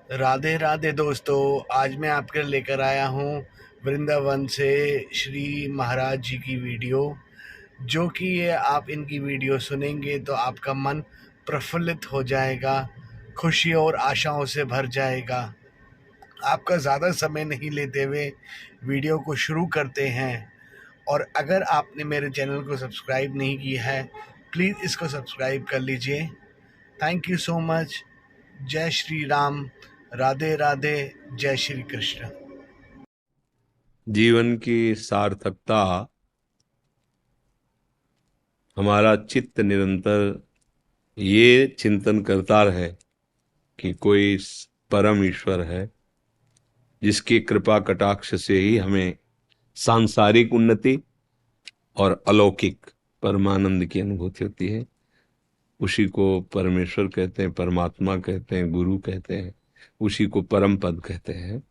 राधे राधे दोस्तों, आज मैं आपके लेकर आया हूँ वृंदावन से श्री महाराज जी की वीडियो। जो कि ये आप इनकी वीडियो सुनेंगे तो आपका मन प्रफुल्लित हो जाएगा, खुशी और आशाओं से भर जाएगा। आपका ज़्यादा समय नहीं लेते हुए वीडियो को शुरू करते हैं। और अगर आपने मेरे चैनल को सब्सक्राइब नहीं किया है, प्लीज़ इसको सब्सक्राइब कर लीजिए। Thank you so much. जय श्री राम, राधे राधे, जय श्री कृष्ण। जीवन की सार्थकता हमारा चित्त निरंतर ये चिंतन करता रहे कि कोई परम ईश्वर है जिसकी कृपा कटाक्ष से ही हमें सांसारिक उन्नति और अलौकिक परमानंद की अनुभूति होती है। उसी को परमेश्वर कहते हैं, परमात्मा कहते हैं, गुरु कहते हैं, उसी को परम पद कहते हैं।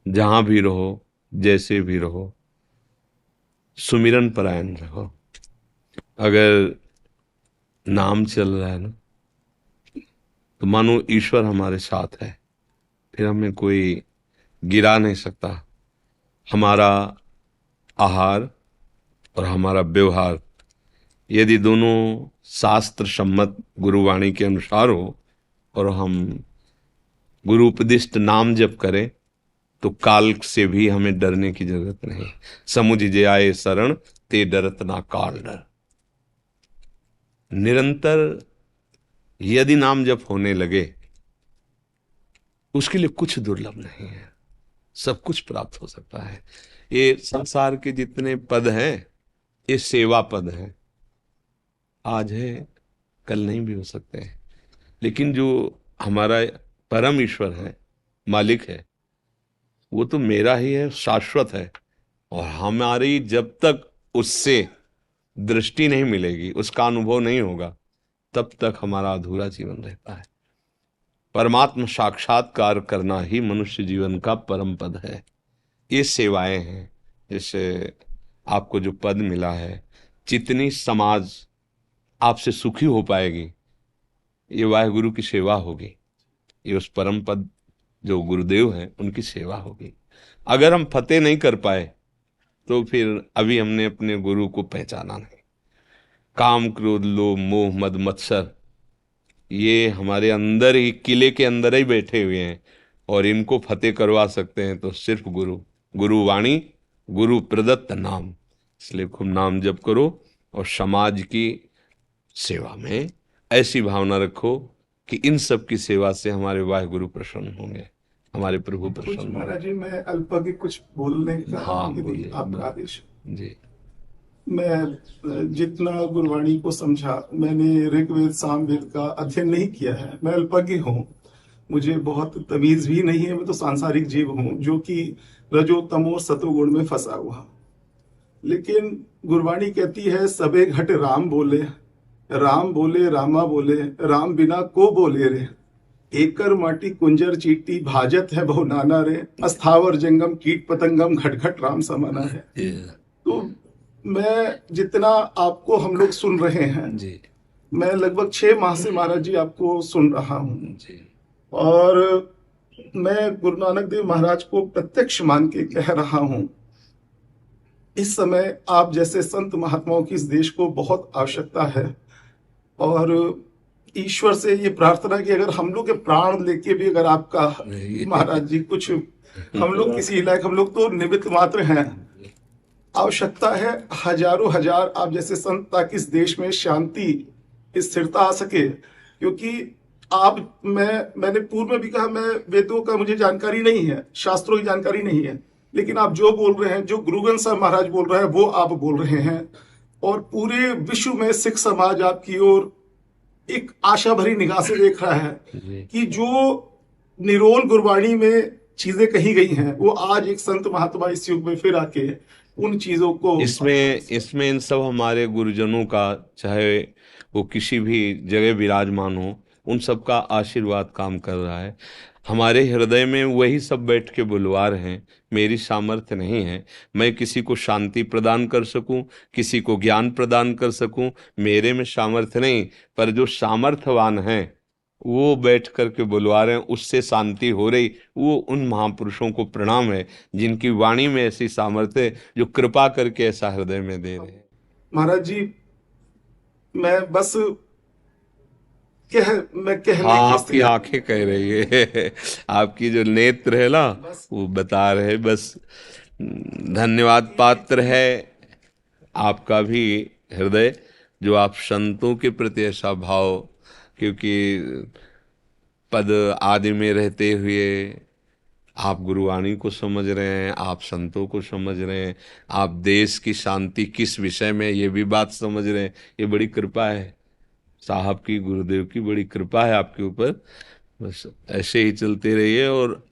जहां भी रहो, जैसे भी रहो, सुमिरन परायण रहो। अगर नाम चल रहा है ना, तो मानो ईश्वर हमारे साथ है, फिर हमें कोई गिरा नहीं सकता। हमारा आहार और हमारा व्यवहार यदि दोनों शास्त्र सम्मत गुरुवाणी के अनुसार हो और हम गुरु उपदिष्ट नाम जप करें तो काल से भी हमें डरने की जरूरत नहीं। समुझ जे आए शरण ते डरत ना काल डर। निरंतर यदि नाम जप होने लगे, उसके लिए कुछ दुर्लभ नहीं है, सब कुछ प्राप्त हो सकता है। ये संसार के जितने पद हैं ये सेवा पद हैं, आज है कल नहीं भी हो सकते हैं। लेकिन जो हमारा परम ईश्वर है, मालिक है, वो तो मेरा ही है, शाश्वत है। और हमारी जब तक उससे दृष्टि नहीं मिलेगी, उसका अनुभव नहीं होगा, तब तक हमारा अधूरा जीवन रहता है। परमात्मा साक्षात्कार करना ही मनुष्य जीवन का परम पद है। ये सेवाएं हैं। जैसे आपको जो पद मिला है, जितनी समाज आपसे सुखी हो पाएगी, ये वाहेगुरु की सेवा होगी, ये उस परम पद जो गुरुदेव हैं उनकी सेवा होगी। अगर हम फतेह नहीं कर पाए तो फिर अभी हमने अपने गुरु को पहचाना नहीं। काम क्रोध लोभ मोह मद मत्सर ये हमारे अंदर ही, किले के अंदर ही बैठे हुए हैं, और इनको फतेह करवा सकते हैं तो सिर्फ गुरु, गुरु वाणी, गुरु प्रदत्त नाम। इसलिए खूब नाम जप करो और समाज की सेवा में ऐसी भावना रखो कि इन सब की सेवा से हमारे वाहेगुरु प्रसन्न होंगे, हमारे प्रभु कुछ प्रसन्न होंगे। महाराज जी, मैं अल्पज्ञ कुछ बोलने का हाँ यदि बोलिए। आपका आदेश। जी मैं जितना गुरबाणी को समझा, मैंने ऋग्वेद सामवेद का अध्ययन नहीं किया है, मैं अल्पज्ञ हूँ, मुझे बहुत तमीज भी नहीं है। मैं तो सांसारिक जीव हूँ जो कि रजो तमो सतोगुण में फंसा हुआ। लेकिन गुरबाणी कहती है सबे घट राम बोले, राम बोले रामा बोले, राम बिना को बोले रे, एकर माटी कुंजर चीटी भाजत है बहु नाना रे, अस्थावर जंगम कीट पतंगम घट घट राम समाना है। तो मैं जितना आपको हम लोग सुन रहे हैं जी मैं लगभग 6 माह से महाराज जी आपको सुन रहा हूँ, जी और मैं गुरु नानक देव महाराज को प्रत्यक्ष मान के कह रहा हूँ, इस समय आप जैसे संत महात्माओं की इस देश को बहुत आवश्यकता है। और ईश्वर से ये प्रार्थना कि अगर हम लोग के प्राण लेके भी अगर आपका महाराज जी कुछ, हम लोग किसी लायक, हम लोग तो निमित्त मात्र हैं। आवश्यकता है हजारों हजार आप जैसे संत, ताकि इस देश में शांति स्थिरता आ सके। क्योंकि मैंने पूर्व में भी कहा, मैं वेदों का मुझे जानकारी नहीं है, शास्त्रों की जानकारी नहीं है, लेकिन आप जो बोल रहे हैं, जो गुरु ग्रंथ साहब महाराज बोल रहे हैं, वो आप बोल रहे हैं। और पूरे विश्व में सिख समाज आपकी ओर एक आशा भरी निगाह से देख रहा है कि जो निरोल गुरबाणी में चीजें कही गई हैं, वो आज एक संत महात्मा इस युग में फिर आके उन चीजों को इसमें इन सब हमारे गुरुजनों का, चाहे वो किसी भी जगह विराजमान हो, उन सब का आशीर्वाद काम कर रहा है। हमारे हृदय में वही सब बैठ के बुलवा रहे हैं। मेरी सामर्थ्य नहीं है मैं किसी को शांति प्रदान कर सकूं, किसी को ज्ञान प्रदान कर सकूं, मेरे में सामर्थ्य नहीं। पर जो सामर्थ्यवान हैं वो बैठ करके बुलवा रहे हैं, उससे शांति हो रही। वो उन महापुरुषों को प्रणाम है जिनकी वाणी में ऐसी सामर्थ्य है, जो कृपा करके ऐसा हृदय में दे रहे हैं। महाराज जी, मैं बस मैं कहने हाँ, की आपकी स्थिति। आंखें कह रही है आपकी जो नेत्र है ना, वो बता रहे हैं। बस धन्यवाद पात्र है आपका भी हृदय, जो आप संतों के प्रति ऐसा भाव, क्योंकि पद आदि में रहते हुए आप गुरुवाणी को समझ रहे हैं, आप संतों को समझ रहे हैं, आप देश की शांति किस विषय में ये भी बात समझ रहे हैं। ये बड़ी कृपा है साहब की, गुरुदेव की बड़ी कृपा है आपके ऊपर। बस ऐसे ही चलते रहिए, और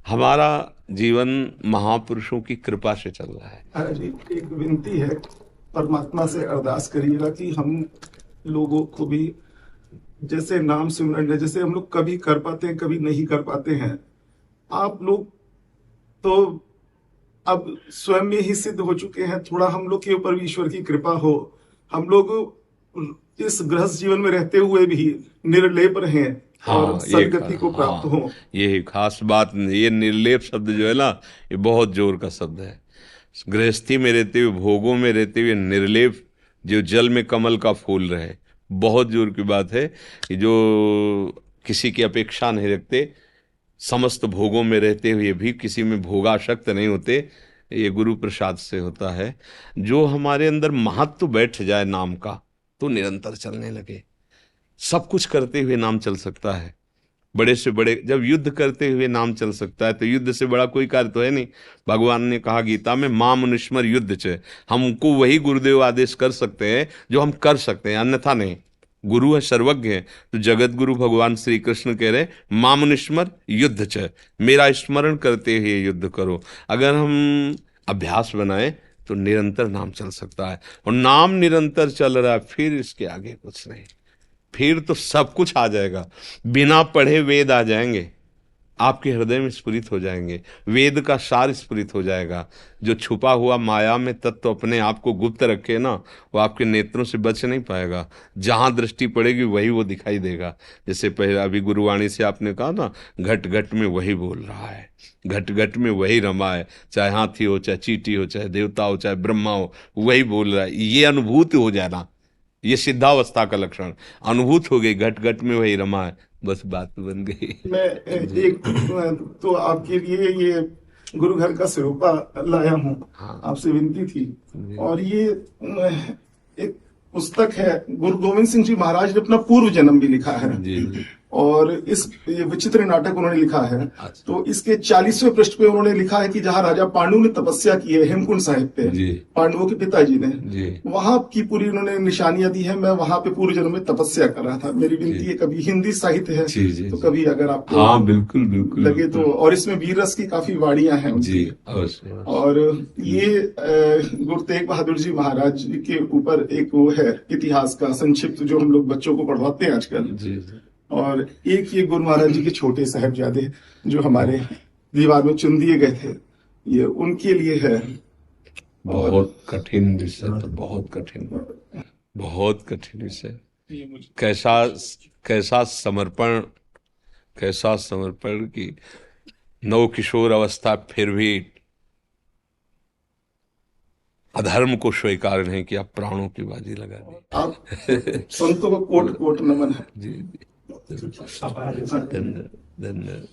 हमारा जीवन महापुरुषों की कृपा से चल रहा है। महाराज जी, एक विनती है, परमात्मा से अरदास करिएगा कि हम लोगों को भी जैसे नाम सिमरन, जैसे हम लोग कभी कर पाते हैं कभी नहीं कर पाते हैं, आप लोग तो अब स्वयं में ही सिद्ध हो चुके हैं। थोड़ा हम लोग के ऊपर भी ईश्वर की कृपा हो। हम लोग इस गृहस्थ जीवन में रहते हुए भी निर्लेप रहें और हाँ, सदगति को प्राप्त हो। ये खास बात, ये निर्लेप शब्द जो है ना, ये बहुत जोर का शब्द है। गृहस्थी में रहते हुए, भोगों में रहते हुए निर्लेप, जो जल में कमल का फूल रहे, बहुत जोर की बात है कि जो किसी की अपेक्षा नहीं रखते, समस्त भोगों में रहते हुए भी किसी में भोगासक्त नहीं होते, ये गुरु प्रसाद से होता है। जो हमारे अंदर महत्व बैठ जाए नाम का, तो निरंतर चलने लगे। सब कुछ करते हुए नाम चल सकता है, बड़े से बड़े, जब युद्ध करते हुए नाम चल सकता है तो युद्ध से बड़ा कोई कार्य तो है नहीं। भगवान ने कहा गीता में, मां मनुष्मर युद्ध च, हमको वही गुरुदेव आदेश कर सकते हैं जो हम कर सकते हैं, अन्यथा नहीं। गुरु है, सर्वज्ञ है। तो जगत गुरु भगवान श्री कृष्ण कह रहे, मां मनुष्मर युद्ध च, मेरा स्मरण करते हुए युद्ध करो। अगर हम अभ्यास बनाए तो निरंतर नाम चल सकता है, और नाम निरंतर चल रहा है, फिर इसके आगे कुछ नहीं, फिर तो सब कुछ आ जाएगा। बिना पढ़े वेद आ जाएंगे, आपके हृदय में स्फुरित हो जाएंगे, वेद का सार स्फुरित हो जाएगा। जो छुपा हुआ माया में तत्व अपने आप को गुप्त रखे ना, वो आपके नेत्रों से बच नहीं पाएगा। जहां दृष्टि पड़ेगी वही वो दिखाई देगा। जैसे पहले अभी गुरुवाणी से आपने कहा ना, घट घट में वही बोल रहा है, घट घट में वही रमा है, चाहे हाथी हो, चाहे चींटी हो, चाहे देवता हो, चाहे ब्रह्मा हो, वही बोल रहा है। ये अनुभूति हो जाना, ये सिद्धावस्था का लक्षण। अनुभूत हो गई, घट घट में वही रमा है, बस बात बन गई। मैं एक तो आपके लिए ये गुरु घर का सिरोपा लाया हूँ। हाँ। आपसे विनती थी। और ये एक पुस्तक है, गुरु गोविंद सिंह जी महाराज ने अपना पूर्व जन्म भी लिखा है। जी। और ये विचित्र नाटक उन्होंने लिखा है। अच्छा। तो इसके 40वें पृष्ठ पे उन्होंने लिखा है कि जहाँ राजा पांडु ने तपस्या की है हेमकुंड साहिब पे, पांडवों के पिताजी ने, वहां की पूरी उन्होंने निशानियां दी है। मैं वहां पे पूर्व जन्म में तपस्या कर रहा था। मेरी विनती है, कभी हिंदी साहित्य है तो कभी अगर आपको हाँ, बिल्कुल बिल्कुल लगे तो, और इसमें वीर रस की काफी वाणियां हैं जी। और ये गुरु तेग बहादुर जी महाराज जी के ऊपर एक वो है इतिहास का संक्षिप्त, जो हम लोग बच्चों को पढ़वाते हैं आजकल। और एक ये गुरु महाराज जी के छोटे साहिबजादे जो हमारे दीवार में चुन दिए गए थे, ये उनके लिए है। बहुत कठिन विषय, तो बहुत कठिन, बहुत कठिन विषय। कैसा समर्पण, कैसा समर्पण की नव किशोर अवस्था, फिर भी अधर्म को स्वीकार नहीं किया, प्राणों की बाजी लगा दी। आप संतों को कोट कोट नमन है। जी। धन्यवाद।